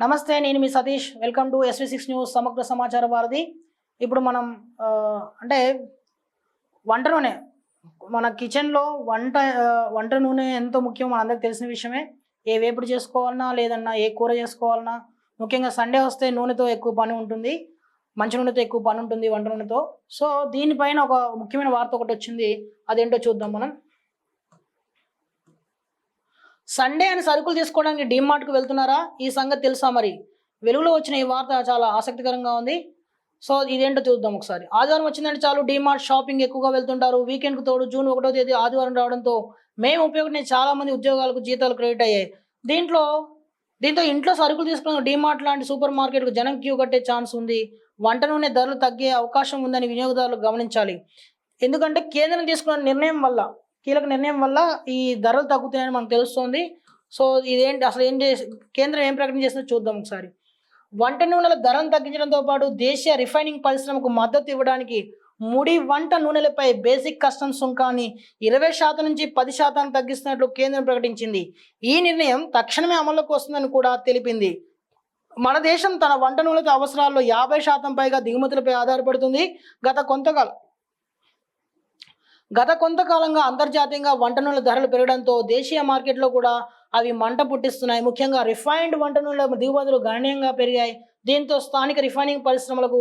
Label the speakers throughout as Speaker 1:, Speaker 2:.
Speaker 1: నమస్తే, నేను మీ Satish. Welcome to SV6 news సమగ్ర సమాచార వారధి. ఇప్పుడు మనం అంటే వంట నూనె మన కిచెన్లో వంట నూనె ఎంతో ముఖ్యం మనందరికి తెలిసిన విషయమే. ఏ వేపుడు చేసుకోవాలన్నా లేదన్నా ఏ కూర చేసుకోవాలన్నా ముఖ్యంగా సండే వస్తే నూనెతో ఎక్కువ పని ఉంటుంది, మంచి నూనెతో ఎక్కువ పని ఉంటుంది వంట నూనెతో. సో దీనిపైన ఒక ముఖ్యమైన వార్త ఒకటి వచ్చింది, అదేంటో చూద్దాం మనం. సండే అని సరుకులు తీసుకోవడానికి డీమార్ట్కి వెళ్తున్నారా? ఈ సంగతి తెలుసా? మరి వెలుగులో వచ్చిన ఈ వార్త చాలా ఆసక్తికరంగా ఉంది. సో ఇదేంటో చూద్దాం ఒకసారి. ఆదివారం వచ్చిందంటే చాలు డీమార్ట్ షాపింగ్ ఎక్కువగా వెళ్తుంటారు. వీకెండ్కు తోడు జూన్ 1వ తేదీ ఆదివారం రావడంతో మే 31న చాలా మంది ఉద్యోగాలకు జీతాలు క్రెడిట్ అయ్యాయి. దీంతో ఇంట్లో సరుకులు తీసుకున్న డీమార్ట్ లాంటి సూపర్ మార్కెట్కు జనం క్యూ కట్టే ఛాన్స్ ఉంది. వంట నూనె ధరలు తగ్గే అవకాశం ఉందని వినియోగదారులు గమనించాలి. ఎందుకంటే కేంద్రం తీసుకున్న నిర్ణయం వల్ల, కీలక నిర్ణయం వల్ల ఈ ధరలు తగ్గుతాయని మనకు తెలుస్తోంది. సో ఇదేంటి అసలు కేంద్రం ఏం ప్రకటన చేస్తుందో చూద్దాం ఒకసారి. వంట నూనెల ధరను తగ్గించడంతో పాటు దేశీయ రిఫైనింగ్ పరిశ్రమకు మద్దతు ఇవ్వడానికి ముడి వంట నూనెలపై బేసిక్ కస్టమ్స్ సుంకాన్ని 20% నుంచి 10% తగ్గిస్తున్నట్లు కేంద్రం ప్రకటించింది. ఈ నిర్ణయం తక్షణమే అమల్లోకి వస్తుందని కూడా తెలిపింది. మన దేశం తన వంట నూనెల అవసరాల్లో 50% పైగా దిగుమతులపై ఆధారపడుతుంది. గత కొంతకాలంగా అంతర్జాతీయంగా వంట నూనెల ధరలు పెరగడంతో దేశీయ మార్కెట్లో కూడా అవి మంట పుట్టిస్తున్నాయి. ముఖ్యంగా రిఫైన్డ్ వంట నూనెల దిగుమతులు గణనీయంగా పెరిగాయి. దీంతో స్థానిక రిఫైనింగ్ పరిశ్రమలకు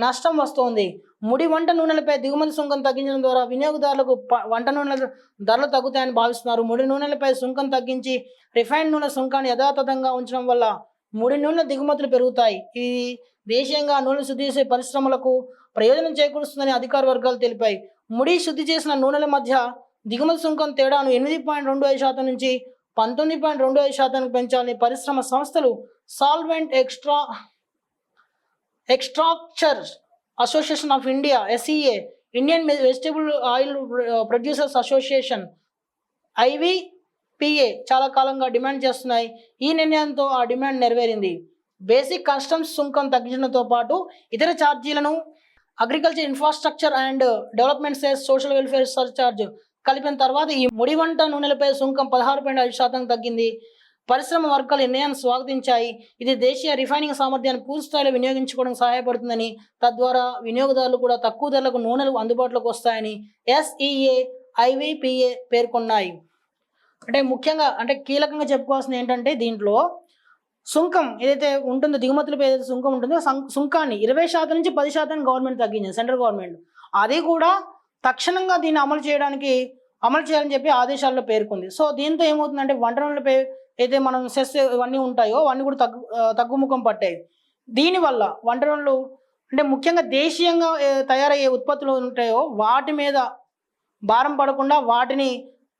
Speaker 1: నష్టం వస్తోంది. ముడి వంట నూనెలపై దిగుమతి సుంకం తగ్గించడం ద్వారా వినియోగదారులకు వంట నూనెల ధరలు తగ్గుతాయని భావిస్తున్నారు. ముడి నూనెలపై సుంకం తగ్గించి రిఫైన్డ్ నూనె సుంకాన్ని యథాతథంగా ఉంచడం వల్ల ముడి నూనె దిగుమతులు పెరుగుతాయి. ఇది దేశీయంగా నూనె శుద్ధి చేసే పరిశ్రమలకు ప్రయోజనం చేకూరుస్తుందని అధికార వర్గాలు తెలిపాయి. ముడి శుద్ధి చేసిన నూనెల మధ్య దిగుమతి సుంకం తేడాను 8.25% నుంచి 19.25% పెంచాలని పరిశ్రమ సంస్థలు solvent extractors association of India SEA, Indian vegetable oil producers association IVPA చాలా కాలంగా డిమాండ్ చేస్తున్నాయి. ఈ నిర్ణయంతో ఆ డిమాండ్ నెరవేరింది. బేసిక్ కస్టమ్స్ సుంకం తగ్గించడంతో పాటు ఇతర ఛార్జీలను agriculture infrastructure and development cess social welfare surcharge కలిపిన తర్వాత ఈ ముడి వంట నూనెలపై సుంకం 16.5% తగ్గింది. పరిశ్రమ వర్గాలు నిర్ణయాన్ని స్వాగతించాయి. ఇది దేశీయ రిఫైనింగ్ సామర్థ్యాన్ని పూర్తి స్థాయిలో వినియోగించుకోవడానికి సహాయపడుతుందని, తద్వారా వినియోగదారులు కూడా తక్కువ ధరలకు నూనెలు అందుబాటులోకి వస్తాయని SEA, IVPA పేర్కొన్నాయి. ముఖ్యంగా కీలకంగా చెప్పుకోవాల్సింది ఏంటంటే, దీంట్లో సుంకం ఏదైతే ఉంటుందో, దిగుమతులపై ఏదైతే సుంకం ఉంటుందో సుంకాన్ని 20% నుంచి 10% గవర్నమెంట్ తగ్గించింది, సెంట్రల్ గవర్నమెంట్. అది కూడా తక్షణంగా దీన్ని అమలు చేయాలని చెప్పి ఆదేశాల్లో పేర్కొంది. సో దీంతో ఏమవుతుందంటే వంట నూనెలపై అయితే మనం సెస్ ఇవన్నీ ఉంటాయో అవన్నీ కూడా తగ్గుముఖం పట్టాయి. దీనివల్ల వంట నూనెలు ముఖ్యంగా దేశీయంగా తయారయ్యే ఉత్పత్తులు ఉంటాయో వాటి మీద భారం పడకుండా వాటిని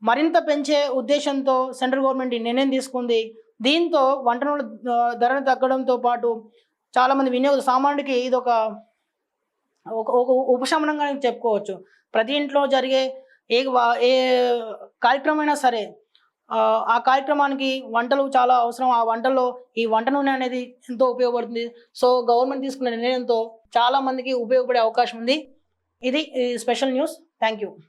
Speaker 1: మరింత పెంచే ఉద్దేశంతో సెంట్రల్ గవర్నమెంట్ ఈ నిర్ణయం తీసుకుంది. దీంతో వంట నూనెల ధరను తగ్గడంతో పాటు చాలామంది సామాన్యుడికి ఇది ఒక ఉపశమనంగా చెప్పుకోవచ్చు. ప్రతి ఇంట్లో జరిగే ఏ కార్యక్రమమైనా సరే ఆ కార్యక్రమానికి వంటలు చాలా అవసరం. ఆ వంటల్లో ఈ వంట నూనె అనేది ఎంతో ఉపయోగపడుతుంది. సో గవర్నమెంట్ తీసుకున్న నిర్ణయంతో చాలా మందికి ఉపయోగపడే అవకాశం ఉంది. ఇది స్పెషల్ న్యూస్. Thank you.